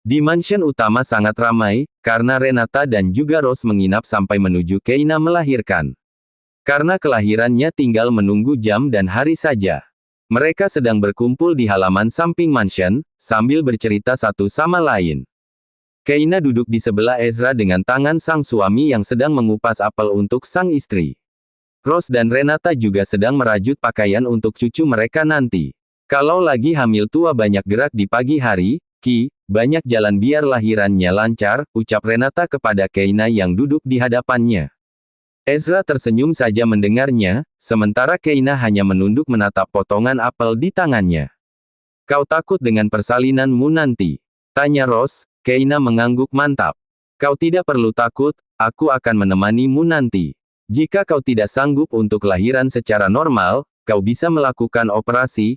Di mansion utama sangat ramai, karena Renata dan juga Rose menginap sampai menuju Keina melahirkan. Karena kelahirannya tinggal menunggu jam dan hari saja. Mereka sedang berkumpul di halaman samping mansion, sambil bercerita satu sama lain. Keina duduk di sebelah Ezra dengan tangan sang suami yang sedang mengupas apel untuk sang istri. Rose dan Renata juga sedang merajut pakaian untuk cucu mereka nanti. Kalau lagi hamil tua banyak gerak di pagi hari, banyak jalan biar lahirannya lancar, ucap Renata kepada Keina yang duduk di hadapannya. Ezra tersenyum saja mendengarnya, sementara Keina hanya menunduk menatap potongan apel di tangannya. Kau takut dengan persalinanmu nanti? Tanya Rose. Keina mengangguk mantap. Kau tidak perlu takut, aku akan menemanimu nanti. Jika kau tidak sanggup untuk lahiran secara normal, kau bisa melakukan operasi,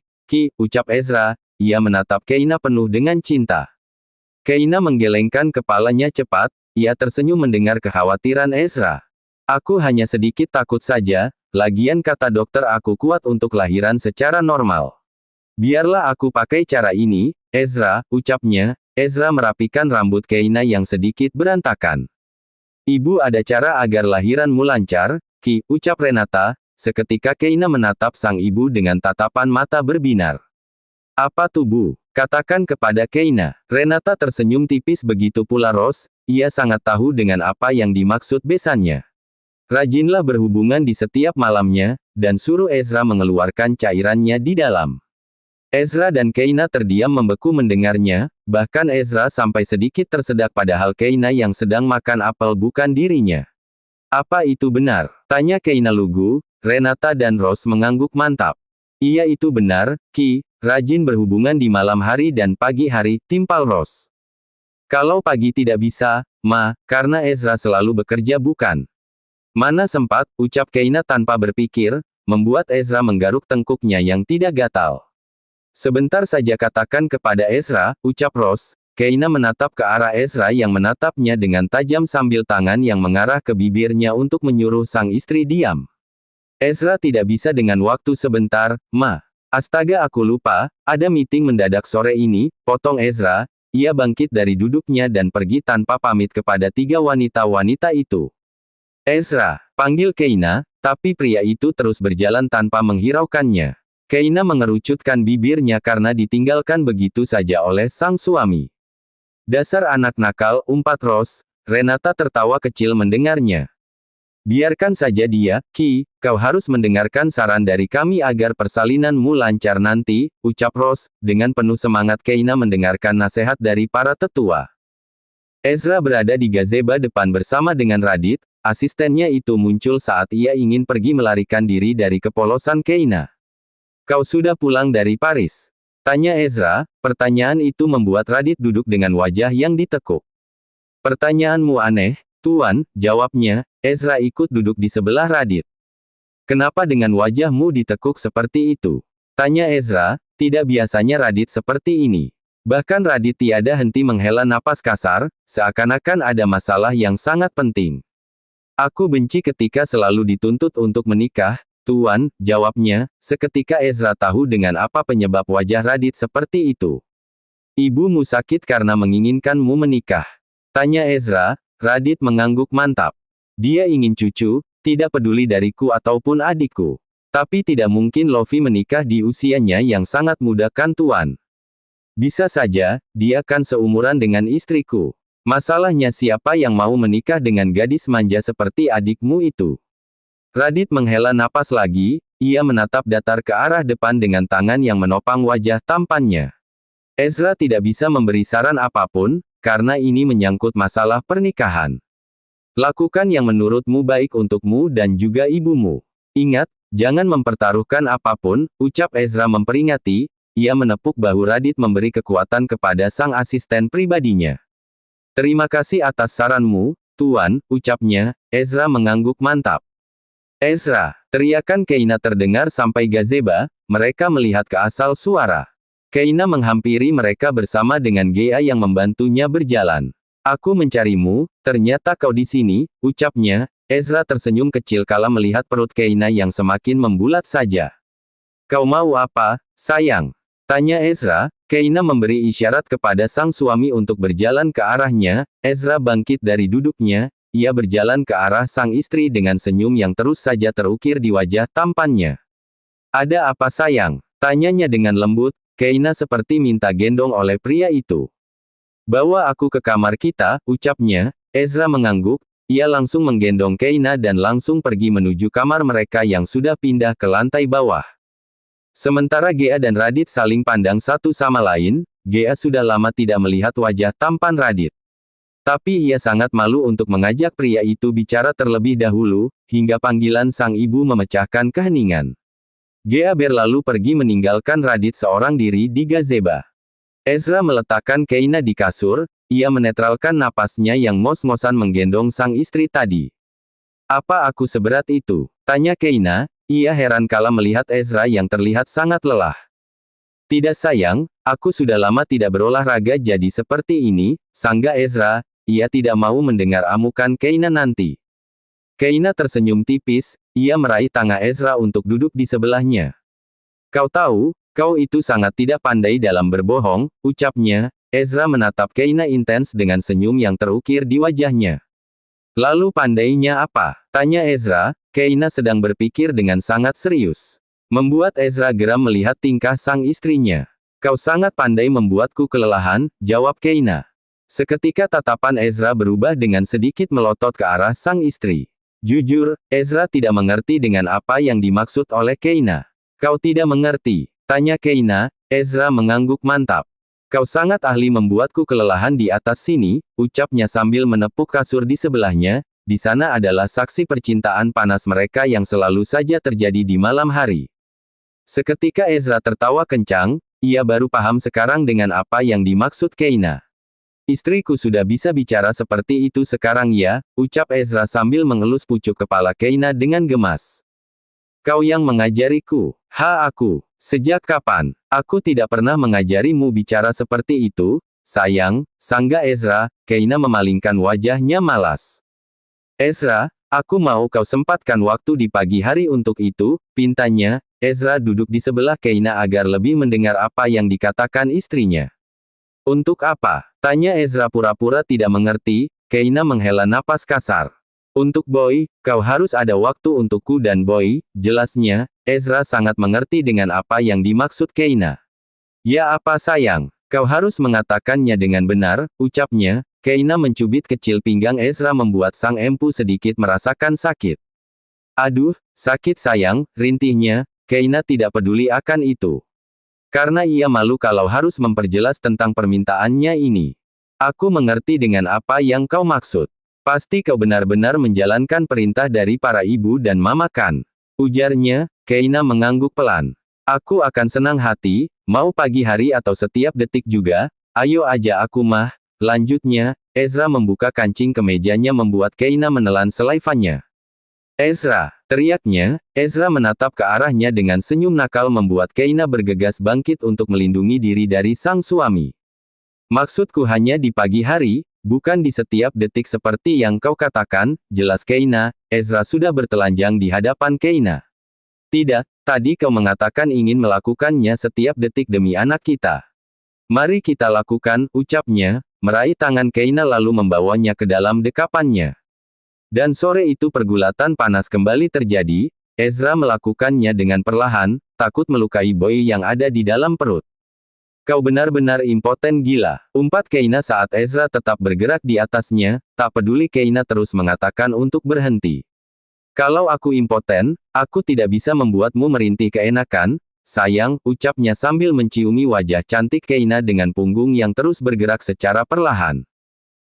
ucap Ezra. Ia menatap Keina penuh dengan cinta. Keina menggelengkan kepalanya cepat, ia tersenyum mendengar kekhawatiran Ezra. Aku hanya sedikit takut saja, lagian kata dokter aku kuat untuk lahiran secara normal. Biarlah aku pakai cara ini, Ezra, ucapnya. Ezra merapikan rambut Keina yang sedikit berantakan. Ibu ada cara agar lahiranmu lancar, ucap Renata, seketika Keina menatap sang ibu dengan tatapan mata berbinar. Apa tuh Bu? Katakan kepada Keina. Renata tersenyum tipis begitu pula Rose, ia sangat tahu dengan apa yang dimaksud besannya. Rajinlah berhubungan di setiap malamnya, dan suruh Ezra mengeluarkan cairannya di dalam. Ezra dan Keina terdiam membeku mendengarnya, bahkan Ezra sampai sedikit tersedak padahal Keina yang sedang makan apel bukan dirinya. Apa itu benar? Tanya Keina lugu. Renata dan Rose mengangguk mantap. Iya itu benar, rajin berhubungan di malam hari dan pagi hari, timpal Rose. Kalau pagi tidak bisa, karena Ezra selalu bekerja bukan. Mana sempat, ucap Keina tanpa berpikir, membuat Ezra menggaruk tengkuknya yang tidak gatal. Sebentar saja katakan kepada Ezra, ucap Rose. Keina menatap ke arah Ezra yang menatapnya dengan tajam sambil tangan yang mengarah ke bibirnya untuk menyuruh sang istri diam. Ezra tidak bisa dengan waktu sebentar, Astaga aku lupa, ada meeting mendadak sore ini, potong Ezra. Ia bangkit dari duduknya dan pergi tanpa pamit kepada tiga wanita-wanita itu. Ezra, panggil Keina, tapi pria itu terus berjalan tanpa menghiraukannya. Keina mengerucutkan bibirnya karena ditinggalkan begitu saja oleh sang suami. Dasar anak nakal, umpat Rose. Renata tertawa kecil mendengarnya. Biarkan saja dia, kau harus mendengarkan saran dari kami agar persalinanmu lancar nanti, ucap Rose, dengan penuh semangat Keina mendengarkan nasihat dari para tetua. Ezra berada di gazebo depan bersama dengan Radit, asistennya itu muncul saat ia ingin pergi melarikan diri dari kepolosan Keina. Kau sudah pulang dari Paris? Tanya Ezra, pertanyaan itu membuat Radit duduk dengan wajah yang ditekuk. Pertanyaanmu aneh, Tuan, jawabnya. Ezra ikut duduk di sebelah Radit. Kenapa dengan wajahmu ditekuk seperti itu? Tanya Ezra, tidak biasanya Radit seperti ini. Bahkan Radit tiada henti menghela napas kasar, seakan-akan ada masalah yang sangat penting. Aku benci ketika selalu dituntut untuk menikah, Tuan, jawabnya, seketika Ezra tahu dengan apa penyebab wajah Radit seperti itu. Ibumu sakit karena menginginkanmu menikah. Tanya Ezra. Radit mengangguk mantap. Dia ingin cucu, tidak peduli dariku ataupun adikku. Tapi tidak mungkin Lofi menikah di usianya yang sangat muda kan Tuan. Bisa saja, dia kan seumuran dengan istriku. Masalahnya siapa yang mau menikah dengan gadis manja seperti adikmu itu? Radit menghela napas lagi, ia menatap datar ke arah depan dengan tangan yang menopang wajah tampannya. Ezra tidak bisa memberi saran apapun, karena ini menyangkut masalah pernikahan. Lakukan yang menurutmu baik untukmu dan juga ibumu. Ingat, jangan mempertaruhkan apapun, ucap Ezra memperingati. Ia menepuk bahu Radit memberi kekuatan kepada sang asisten pribadinya. Terima kasih atas saranmu, Tuan, ucapnya. Ezra mengangguk mantap. Ezra, teriakan Keina terdengar sampai gazebo, mereka melihat ke asal suara. Keina menghampiri mereka bersama dengan Gea yang membantunya berjalan. Aku mencarimu, ternyata kau di sini, ucapnya. Ezra tersenyum kecil kala melihat perut Keina yang semakin membulat saja. Kau mau apa, sayang? Tanya Ezra. Keina memberi isyarat kepada sang suami untuk berjalan ke arahnya. Ezra bangkit dari duduknya. Ia berjalan ke arah sang istri dengan senyum yang terus saja terukir di wajah tampannya. Ada apa sayang? Tanyanya dengan lembut. Keina seperti minta gendong oleh pria itu. Bawa aku ke kamar kita, ucapnya. Ezra mengangguk. Ia langsung menggendong Keina dan langsung pergi menuju kamar mereka yang sudah pindah ke lantai bawah. Sementara Gea dan Radit saling pandang satu sama lain, Gea sudah lama tidak melihat wajah tampan Radit. Tapi ia sangat malu untuk mengajak pria itu bicara terlebih dahulu, hingga panggilan sang ibu memecahkan keheningan. Gea berlalu pergi meninggalkan Radit seorang diri di gazebo. Ezra meletakkan Keina di kasur, ia menetralkan napasnya yang ngos-ngosan menggendong sang istri tadi. Apa aku seberat itu? Tanya Keina. Ia heran kala melihat Ezra yang terlihat sangat lelah. Tidak sayang, aku sudah lama tidak berolahraga jadi seperti ini, sangga Ezra. Ia tidak mau mendengar amukan Keina nanti. Keina tersenyum tipis, ia meraih tangan Ezra untuk duduk di sebelahnya. Kau tahu, kau itu sangat tidak pandai dalam berbohong, ucapnya. Ezra menatap Keina intens dengan senyum yang terukir di wajahnya. Lalu pandainya apa? Tanya Ezra. Keina sedang berpikir dengan sangat serius. Membuat Ezra geram melihat tingkah sang istrinya. Kau sangat pandai membuatku kelelahan, jawab Keina. Seketika tatapan Ezra berubah dengan sedikit melotot ke arah sang istri. Jujur, Ezra tidak mengerti dengan apa yang dimaksud oleh Keina. Kau tidak mengerti? Tanya Keina. Ezra mengangguk mantap. Kau sangat ahli membuatku kelelahan di atas sini, ucapnya sambil menepuk kasur di sebelahnya. Di sana adalah saksi percintaan panas mereka yang selalu saja terjadi di malam hari. Seketika Ezra tertawa kencang, ia baru paham sekarang dengan apa yang dimaksud Keina. Istriku sudah bisa bicara seperti itu sekarang ya, ucap Ezra sambil mengelus pucuk kepala Keina dengan gemas. Kau yang mengajariku. Aku. Sejak kapan? Aku tidak pernah mengajarimu bicara seperti itu, sayang, sangga Ezra. Keina memalingkan wajahnya malas. Ezra, aku mau kau sempatkan waktu di pagi hari untuk itu, pintanya. Ezra duduk di sebelah Keina agar lebih mendengar apa yang dikatakan istrinya. Untuk apa? Tanya Ezra pura-pura tidak mengerti. Keina menghela napas kasar. Untuk Boy, kau harus ada waktu untukku dan Boy, jelasnya. Ezra sangat mengerti dengan apa yang dimaksud Keina. Ya apa sayang, kau harus mengatakannya dengan benar, ucapnya. Keina mencubit kecil pinggang Ezra membuat sang empu sedikit merasakan sakit. Aduh, sakit sayang, rintihnya. Keina tidak peduli akan itu. Karena ia malu kalau harus memperjelas tentang permintaannya ini. Aku mengerti dengan apa yang kau maksud. Pasti kau benar-benar menjalankan perintah dari para ibu dan mama kan? Ujarnya. Keina mengangguk pelan. Aku akan senang hati, mau pagi hari atau setiap detik juga, ayo aja aku mah. Lanjutnya, Ezra membuka kancing kemejanya membuat Keina menelan selaivannya. Ezra, teriaknya. Ezra menatap ke arahnya dengan senyum nakal membuat Keina bergegas bangkit untuk melindungi diri dari sang suami. Maksudku hanya di pagi hari, bukan di setiap detik seperti yang kau katakan, jelas Keina. Ezra sudah bertelanjang di hadapan Keina. Tidak, tadi kau mengatakan ingin melakukannya setiap detik demi anak kita. Mari kita lakukan, ucapnya. Meraih tangan Keina lalu membawanya ke dalam dekapannya. Dan sore itu pergulatan panas kembali terjadi. Ezra melakukannya dengan perlahan, takut melukai Boy yang ada di dalam perut. Kau benar-benar impoten gila, umpat Keina saat Ezra tetap bergerak di atasnya, tak peduli Keina terus mengatakan untuk berhenti. Kalau aku impoten, aku tidak bisa membuatmu merintih keenakan. Sayang, ucapnya sambil menciumi wajah cantik Keina dengan punggung yang terus bergerak secara perlahan.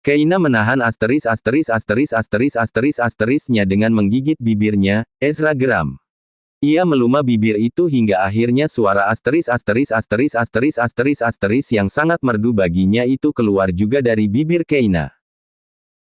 Keina menahan asterisnya dengan menggigit bibirnya. Ezra geram. Ia meluma bibir itu hingga akhirnya suara asteris yang sangat merdu baginya itu keluar juga dari bibir Keina.